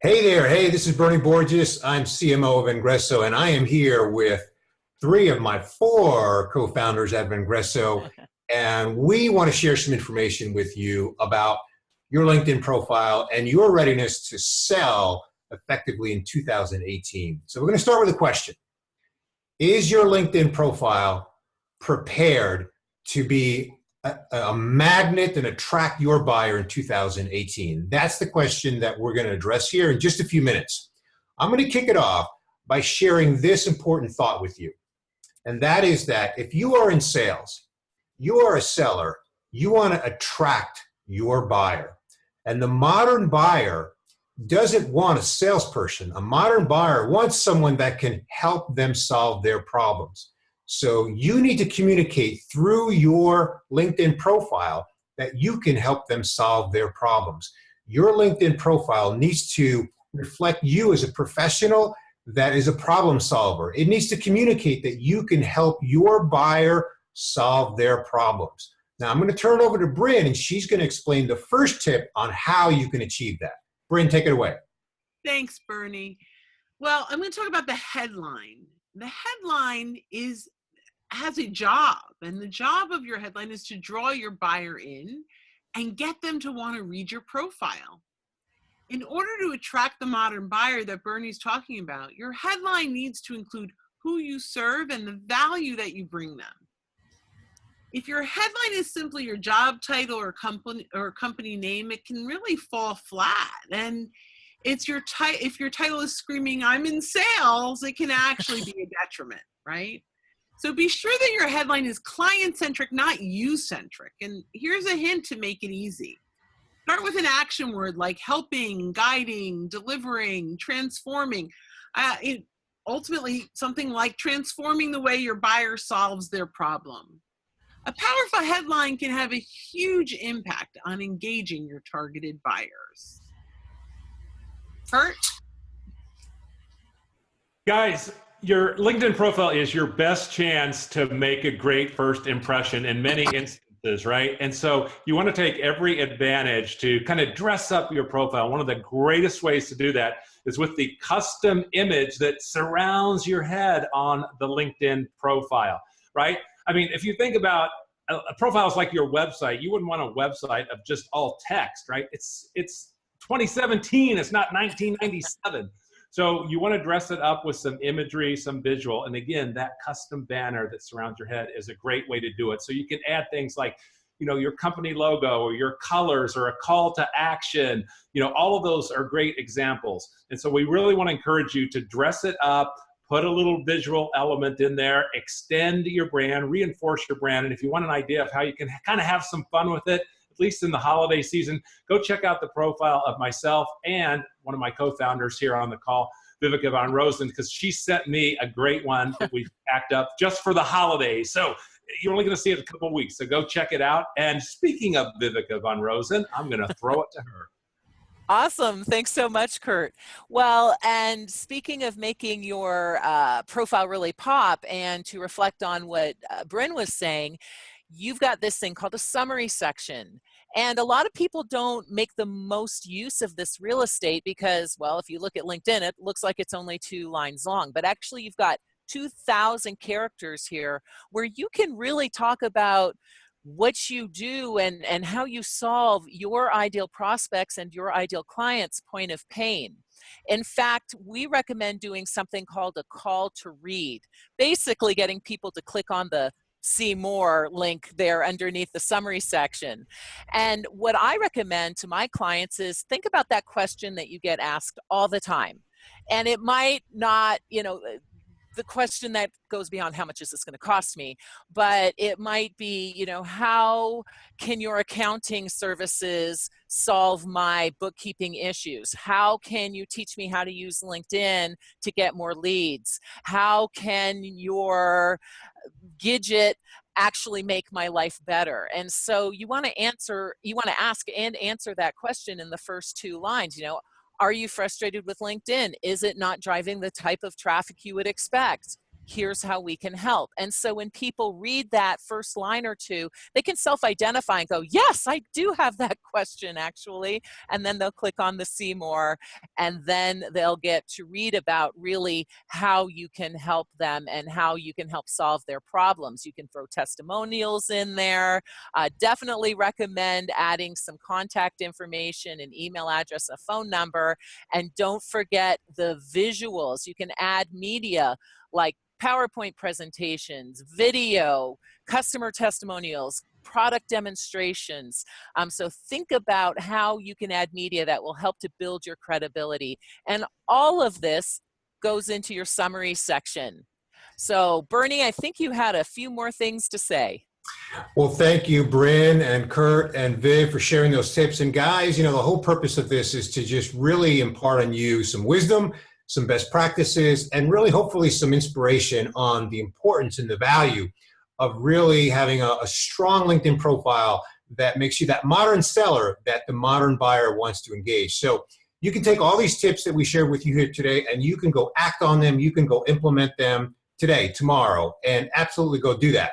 Hey there. Hey, this is Bernie Borges. I'm CMO of Vengreso, and I am here with three of my four co-founders at Vengreso. And we want to share some information with you about your LinkedIn profile and your readiness to sell effectively in 2018. So we're going to start with a question. Is your LinkedIn profile prepared to be a magnet and attract your buyer in 2018? That's the question that we're going to address here in just a few minutes. I'm going to kick it off by sharing this important thought with you. And that is that if you are in sales, you are a seller, you want to attract your buyer. And the modern buyer doesn't want a salesperson. A modern buyer wants someone that can help them solve their problems. So you need to communicate through your LinkedIn profile that you can help them solve their problems. Your LinkedIn profile needs to reflect you as a professional that is a problem solver. It needs to communicate that you can help your buyer solve their problems. Now I'm going to turn it over to Bryn, and she's going to explain the first tip on how you can achieve that. Bryn, take it away. Thanks, Bernie. Well, I'm going to talk about the headline. The headline has a job, and the job of your headline is to draw your buyer in and get them to want to read your profile. In order to attract the modern buyer that Bernie's talking about, your headline needs to include who you serve and the value that you bring them. If your headline is simply your job title or company name, it can really fall flat. And if your title is screaming, "I'm in sales," it can actually be a detriment, right? So be sure that your headline is client-centric, not you-centric. And here's a hint to make it easy. Start with an action word like helping, guiding, delivering, transforming. Ultimately, something like transforming the way your buyer solves their problem. A powerful headline can have a huge impact on engaging your targeted buyers. Kurt? Guys, your LinkedIn profile is your best chance to make a great first impression in many instances, right? And so you want to take every advantage to kind of dress up your profile. One of the greatest ways to do that is with the custom image that surrounds your head on the LinkedIn profile, right? I mean, if you think about a profile is like your website, you wouldn't want a website of just all text, right? It's 2017, it's not 1997. So you want to dress it up with some imagery, some visual. And again, that custom banner that surrounds your head is a great way to do it. So you can add things like, your company logo or your colors or a call to action. All of those are great examples. And so we really want to encourage you to dress it up, put a little visual element in there, extend your brand, reinforce your brand. And if you want an idea of how you can kind of have some fun with it, at least in the holiday season, go check out the profile of myself and one of my co-founders here on the call, Viveka Von Rosen, because she sent me a great one that we've packed up just for the holidays. So you're only going to see it in a couple of weeks. So go check it out. And speaking of Viveka Von Rosen, I'm going to throw it to her. Awesome. Thanks so much, Kurt. Well, and speaking of making your profile really pop and to reflect on what Bryn was saying, you've got this thing called a summary section. And a lot of people don't make the most use of this real estate because, well, if you look at LinkedIn, it looks like it's only 2 lines long, but actually you've got 2,000 characters here where you can really talk about what you do and how you solve your ideal prospects and your ideal clients' point of pain. In fact, we recommend doing something called a call to read, basically getting people to click on the see more link there underneath the summary section. And what I recommend to my clients is think about that question that you get asked all the time. And it might not, the question that goes beyond how much is this going to cost me, but it might be, how can your accounting services solve my bookkeeping issues? How can you teach me how to use LinkedIn to get more leads? How can your Gidget actually make my life better? And so you want to ask and answer that question in the first 2 lines. Are you frustrated with LinkedIn? Is it not driving the type of traffic you would expect? here's how we can help. And so when people read that first line or two, they can self-identify and go, yes, I do have that question actually. And then they'll click on the see more, and then they'll get to read about really how you can help them and how you can help solve their problems. You can throw testimonials in there. Definitely recommend adding some contact information, an email address, a phone number, and don't forget the visuals. You can add media like PowerPoint presentations, video, customer testimonials, product demonstrations. So think about how you can add media that will help to build your credibility. And all of this goes into your summary section. So Bernie, I think you had a few more things to say. Well, thank you, Bryn and Kurt and Viv, for sharing those tips. And guys, the whole purpose of this is to just really impart on you some wisdom, some best practices, and really hopefully some inspiration on the importance and the value of really having a strong LinkedIn profile that makes you that modern seller that the modern buyer wants to engage. So you can take all these tips that we shared with you here today, and you can go act on them. You can go implement them today, tomorrow, and absolutely go do that.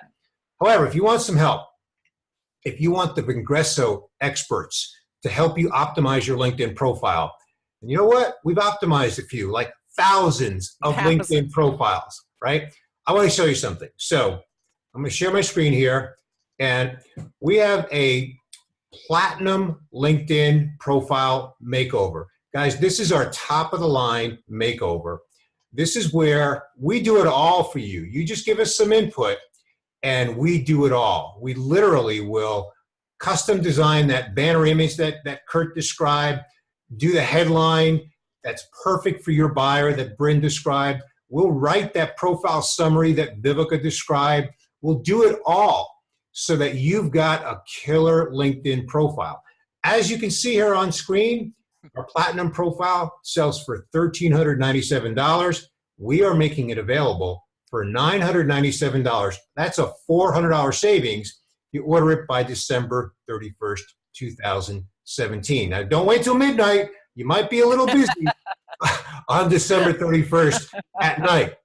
However, if you want some help, if you want the Vengreso experts to help you optimize your LinkedIn profile, and you know what? We've optimized a few, like thousands of LinkedIn profiles, right? I want to show you something. So I'm going to share my screen here, and we have a platinum LinkedIn profile makeover. Guys, this is our top of the line makeover. This is where we do it all for you. You just give us some input, and we do it all. We literally will custom design that banner image that Kurt described, do the headline that's perfect for your buyer that Bryn described. We'll write that profile summary that Vivica described. We'll do it all so that you've got a killer LinkedIn profile. As you can see here on screen, our platinum profile sells for $1,397. We are making it available for $997. That's a $400 savings. You order it by December 31st, 2017. Now, don't wait till midnight. You might be a little busy on December 31st at night.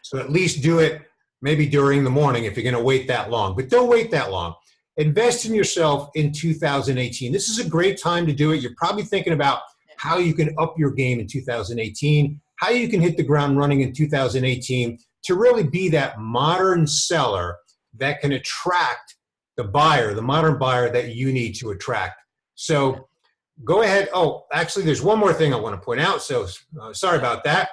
So at least do it maybe during the morning if you're going to wait that long. But don't wait that long. Invest in yourself in 2018. This is a great time to do it. You're probably thinking about how you can up your game in 2018, how you can hit the ground running in 2018 to really be that modern seller that can attract the buyer, the modern buyer that you need to attract. So go ahead. Oh, actually, there's one more thing I want to point out. So sorry about that.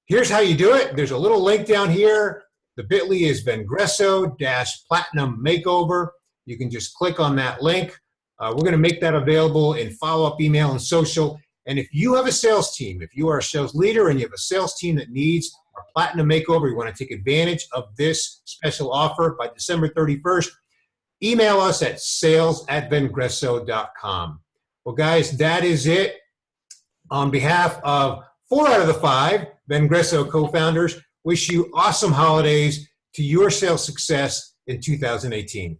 Here's how you do it. There's a little link down here. The bit.ly is Vengreso-Platinum Makeover. You can just click on that link. We're going to make that available in follow-up email and social. And if you have a sales team, if you are a sales leader and you have a sales team that needs our Platinum Makeover, you want to take advantage of this special offer by December 31st, email us at sales@vengreso.com. Well, guys, that is it. On behalf of 4 out of the 5 Vengreso co-founders, wish you awesome holidays to your sales success in 2018.